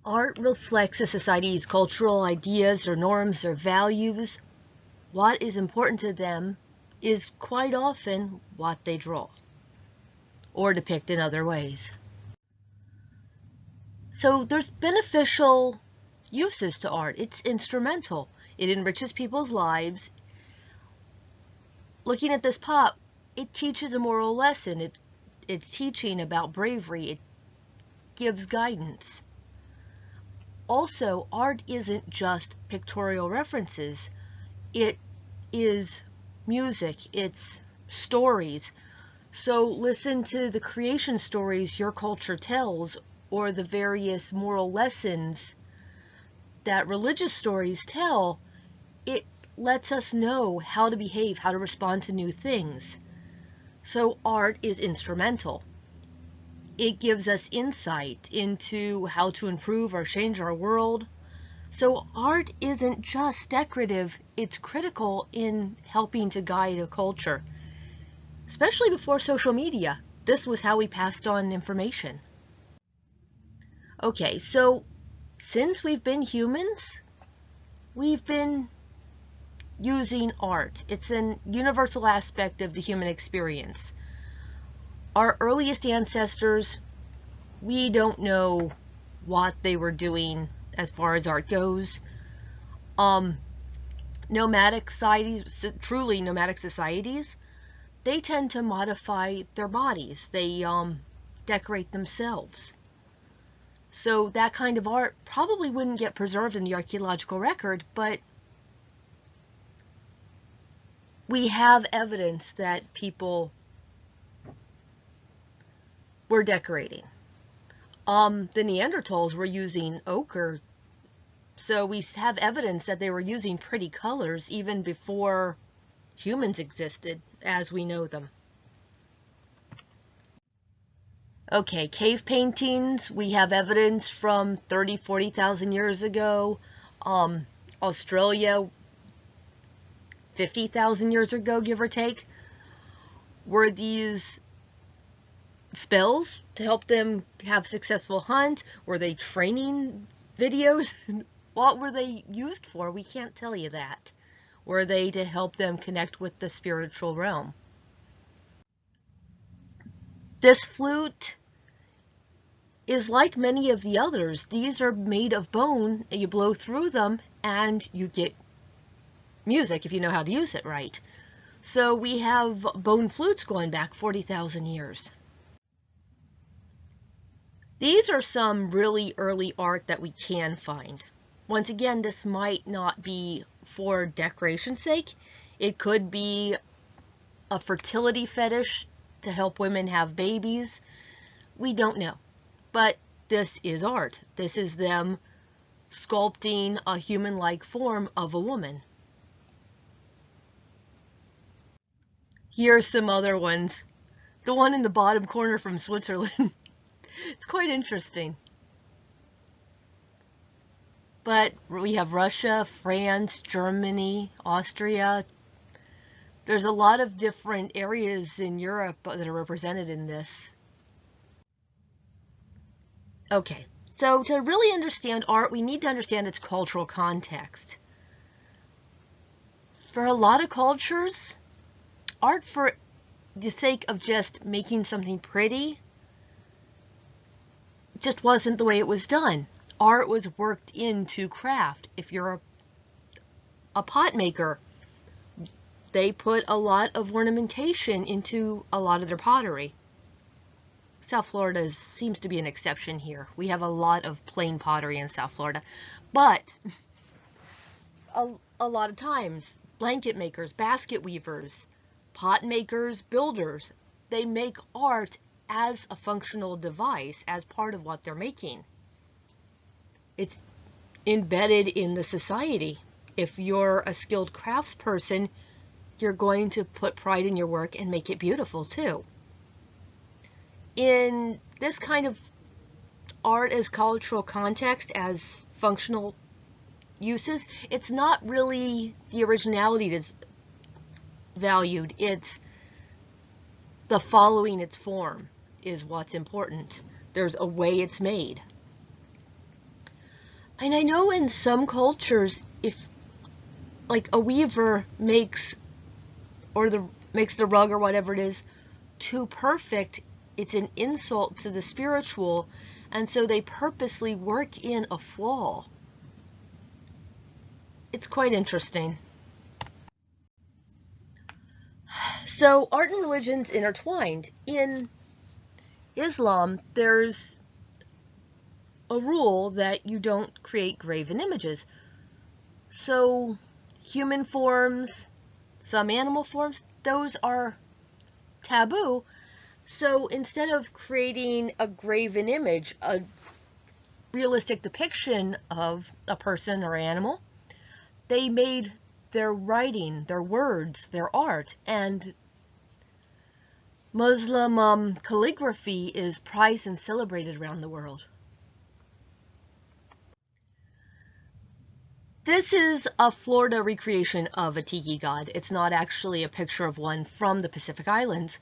Art reflects a society's cultural ideas or norms or values. What is important to them is quite often what they draw or depict in other ways. So there's beneficial uses to art. It's instrumental. It enriches people's lives. Looking at this pop, it teaches a moral lesson. It's teaching about bravery. It gives guidance. Also, art isn't just pictorial references. It is music. It's stories. So listen to the creation stories your culture tells, or the various moral lessons that religious stories tell. It lets us know how to behave, how to respond to new things. So art is instrumental. It gives us insight into how to improve or change our world. So art isn't just decorative, it's critical in helping to guide a culture. Especially before social media, this was how we passed on information. Okay, so since we've been humans, we've been using art. It's an universal aspect of the human experience. Our earliest ancestors, we don't know what they were doing as far as art goes. Nomadic societies, truly nomadic societies, they tend to modify their bodies. They decorate themselves. So that kind of art probably wouldn't get preserved in the archaeological record, but we have evidence that people were decorating. The Neanderthals were using ochre, so we have evidence that they were using pretty colors even before humans existed as we know them. Okay, cave paintings, we have evidence from 30, 40,000 years ago. Australia, 50,000 years ago, give or take. Were these spells to help them have successful hunt? Were they training videos? What were they used for? We can't tell you that. Were they to help them connect with the spiritual realm? This flute is like many of the others. These are made of bone. You blow through them and you get music if you know how to use it right. So we have bone flutes going back 40,000 years. These are some really early art that we can find. Once again, this might not be for decoration's sake. It could be a fertility fetish to help women have babies. We don't know. But this is art. This is them sculpting a human-like form of a woman. Here are some other ones. The one in the bottom corner from Switzerland. It's quite interesting. But we have Russia, France, Germany, Austria. There's a lot of different areas in Europe that are represented in this. Okay, so to really understand art, we need to understand its cultural context. For a lot of cultures, art for the sake of just making something pretty just wasn't the way it was done. Art was worked into craft. If you're a pot maker, they put a lot of ornamentation into a lot of their pottery. South Florida seems to be an exception here. We have a lot of plain pottery in South Florida. But a lot of times, blanket makers, basket weavers, pot makers, builders, they make art as a functional device, as part of what they're making. It's embedded in the society. If you're a skilled craftsperson, you're going to put pride in your work and make it beautiful too. In this kind of art as cultural context, as functional uses, it's not really the originality that's valued. It's the following its form is what's important. There's a way it's made. And I know in some cultures, if like a weaver makes the rug or whatever it is too perfect, it's an insult to the spiritual, and so they purposely work in a flaw. It's quite interesting. So art and religion's intertwined. In Islam, there's a rule that you don't create graven images. So human forms, some animal forms, those are taboo. So instead of creating a graven image, a realistic depiction of a person or animal, they made their writing, their words, their art, and Muslim calligraphy is prized and celebrated around the world. This is a Florida recreation of a tiki god. It's not actually a picture of one from the Pacific Islands,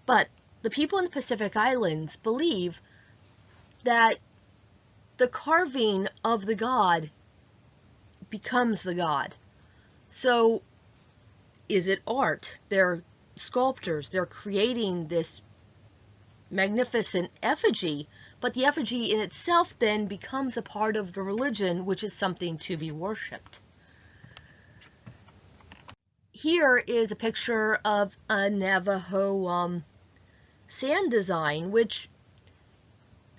but the people in the Pacific Islands believe that the carving of the god becomes the god. So is it art? They're sculptors. They're creating this magnificent effigy, but the effigy in itself then becomes a part of the religion, which is something to be worshipped. Here is a picture of a Navajo sand design, which,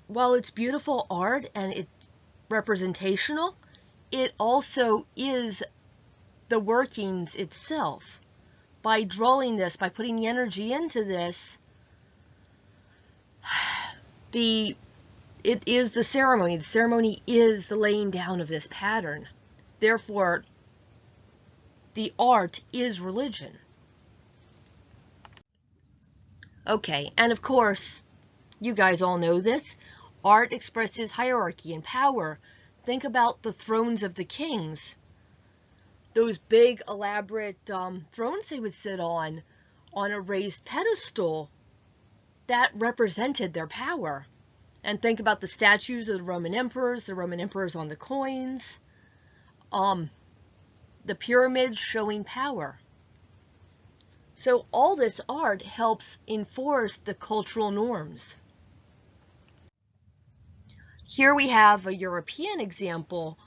while it's beautiful art and it's representational, it also is the workings itself. By drawing this, by putting the energy into this, it is the ceremony. The ceremony is the laying down of this pattern. Therefore, the art is religion. Okay, and of course, you guys all know this. Art expresses hierarchy and power. Think about the thrones of the kings. Those big, elaborate thrones they would sit on a raised pedestal, that represented their power. And think about the statues of the Roman emperors on the coins, the pyramids showing power. So all this art helps enforce the cultural norms. Here we have a European example.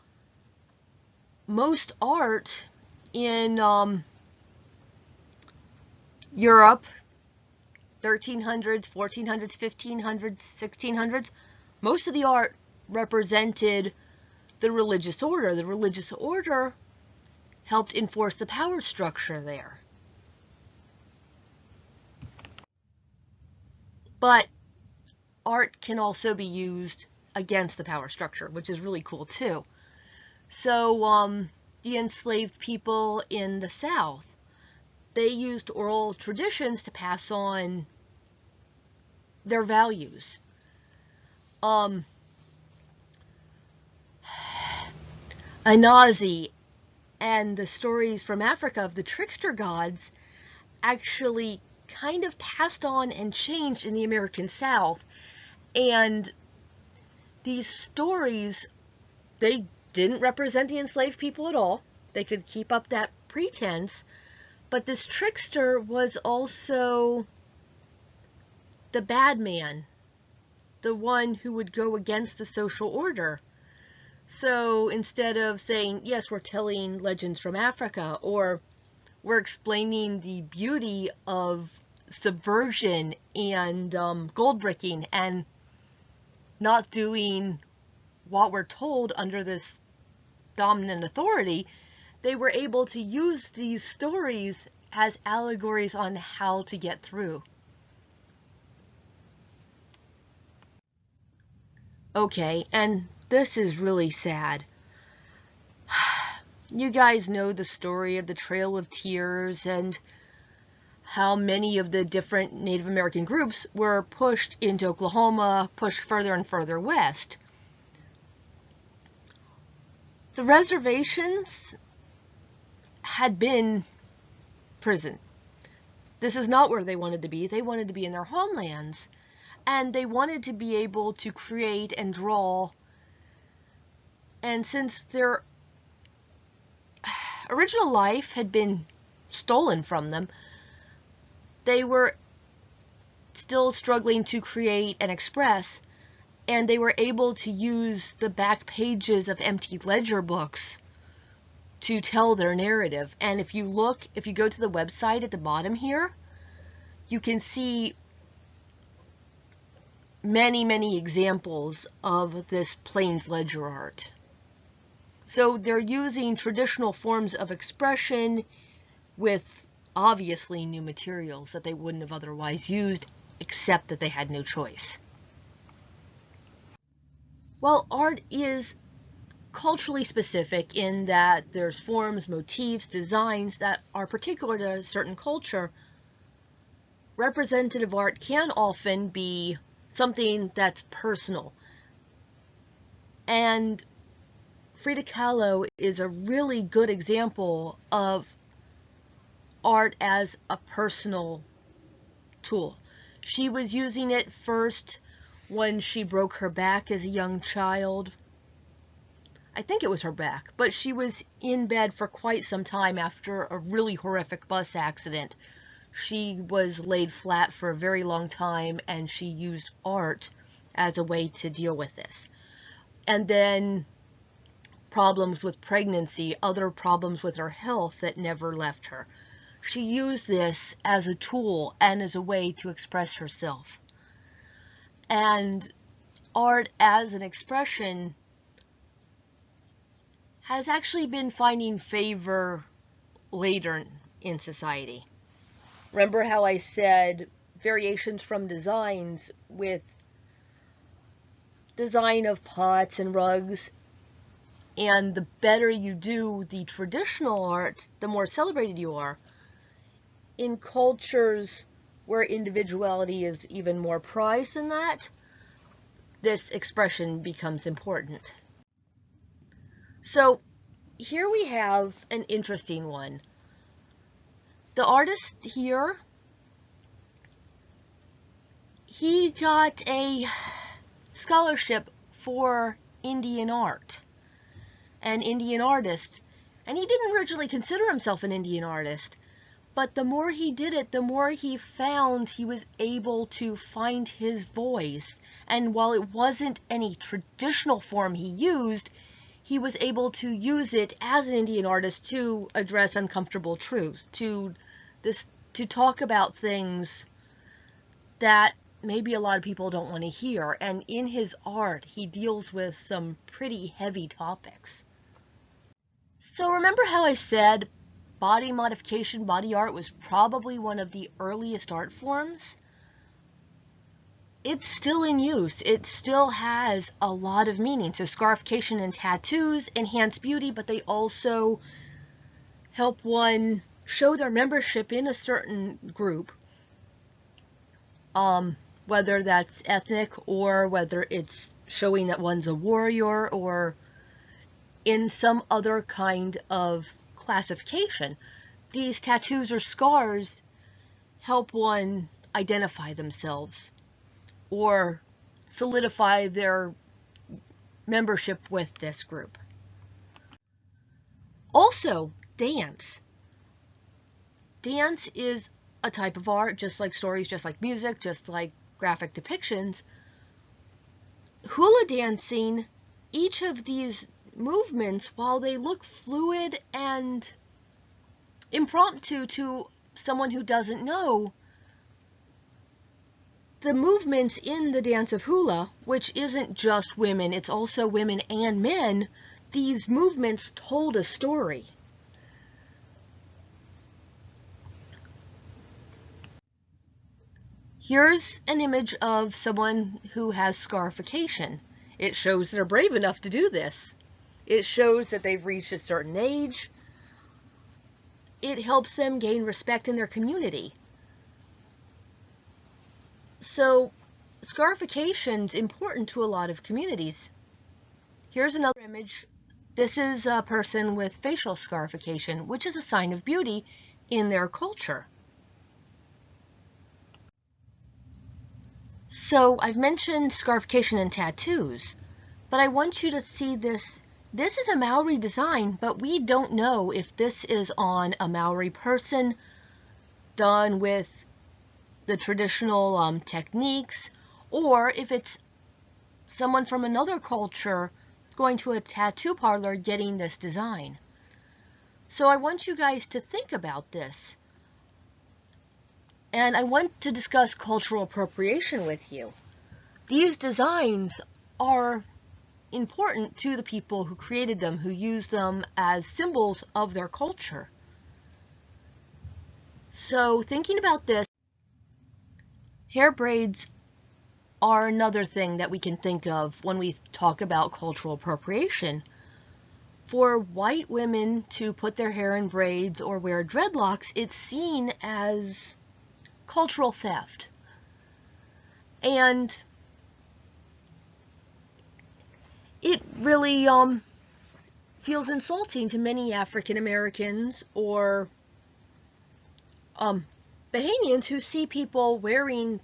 Most art in Europe, 1300s, 1400s, 1500s, 1600s, most of the art represented the religious order. The religious order helped enforce the power structure there. But art can also be used against the power structure, which is really cool too. So the enslaved people in the South, they used oral traditions to pass on their values. Anazi and the stories from Africa of the trickster gods actually kind of passed on and changed in the American South. And these stories, they didn't represent the enslaved people at all. They could keep up that pretense. But this trickster was also the bad man, the one who would go against the social order. So instead of saying, yes, we're telling legends from Africa, or we're explaining the beauty of subversion and gold bricking, and not doing what we're told under this dominant authority, they were able to use these stories as allegories on how to get through. Okay, and this is really sad. You guys know the story of the Trail of Tears and how many of the different Native American groups were pushed into Oklahoma, pushed further and further west. The reservations had been prison. This is not where they wanted to be. They wanted to be in their homelands. And they wanted to be able to create and draw And since their original life had been stolen from them, they were still struggling to create and express, and they were able to use the back pages of empty ledger books to tell their narrative. And if you go to the website at the bottom here, you can see many examples of this Plains ledger art. So they're using traditional forms of expression with obviously new materials that they wouldn't have otherwise used, except that they had no choice. While art is culturally specific in that there's forms, motifs, designs that are particular to a certain culture, representative art can often be something that's personal. And Frida Kahlo is a really good example of art as a personal tool. She was using it first when she broke her back as a young child. I think it was her back, but she was in bed for quite some time after a really horrific bus accident. She was laid flat for a very long time, and she used art as a way to deal with this. And then problems with pregnancy, other problems with her health that never left her. She used this as a tool and as a way to express herself. And art as an expression has actually been finding favor later in society. Remember how I said variations from designs with design of pots and rugs, and the better you do the traditional art, the more celebrated you are. In cultures where individuality is even more prized than that, this expression becomes important. So here we have an interesting one. The artist here, he got a scholarship for Indian art, an Indian artist, and he didn't originally consider himself an Indian artist, but the more he did it, the more he found he was able to find his voice. And while it wasn't any traditional form he used, he was able to use it as an Indian artist to address uncomfortable truths, to talk about things that maybe a lot of people don't want to hear. And in his art, he deals with some pretty heavy topics. So remember how I said body modification, body art was probably one of the earliest art forms? It's still in use. It still has a lot of meaning. So scarification and tattoos enhance beauty, but they also help one show their membership in a certain group, whether that's ethnic or whether it's showing that one's a warrior or in some other kind of classification. These tattoos or scars help one identify themselves or solidify their membership with this group. Also, dance. Dance is a type of art, just like stories, just like music, just like graphic depictions. Hula dancing, each of these movements, while they look fluid and impromptu to someone who doesn't know, the movements in the dance of hula, which isn't just women, it's also women and men, these movements told a story. Here's an image of someone who has scarification. It shows they're brave enough to do this. It shows that they've reached a certain age. It helps them gain respect in their community. So scarification's important to a lot of communities. Here's another image. This is a person with facial scarification, which is a sign of beauty in their culture. So I've mentioned scarification and tattoos, but I want you to see this This is a Maori design, but we don't know if this is on a Maori person done with the traditional techniques, or if it's someone from another culture going to a tattoo parlor getting this design. So I want you guys to think about this. And I want to discuss cultural appropriation with you. These designs are important to the people who created them, who use them as symbols of their culture. So thinking about this, hair braids are another thing that we can think of when we talk about cultural appropriation. For white women to put their hair in braids or wear dreadlocks, it's seen as cultural theft. And it really feels insulting to many African Americans or Bahamians who see people wearing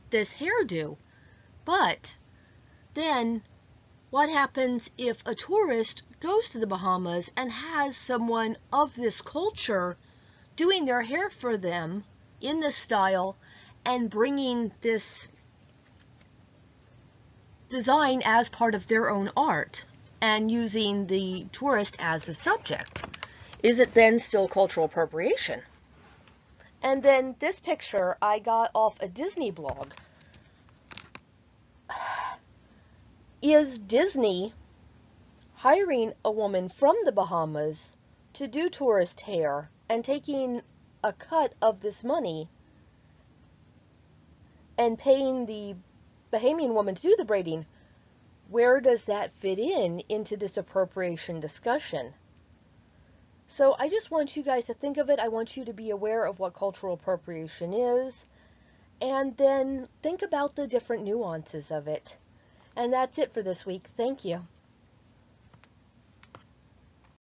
this hairdo. But then what happens if a tourist goes to the Bahamas and has someone of this culture doing their hair for them in this style and bringing this design as part of their own art and using the tourist as the subject? Is it then still cultural appropriation? And then this picture I got off a Disney blog. Is Disney hiring a woman from the Bahamas to do tourist hair and taking a cut of this money and paying the Bahamian woman to do the braiding? Where does that fit into this appropriation discussion? So I just want you guys to think of it. I want you to be aware of what cultural appropriation is, and then think about the different nuances of it. And that's it for this week. Thank you.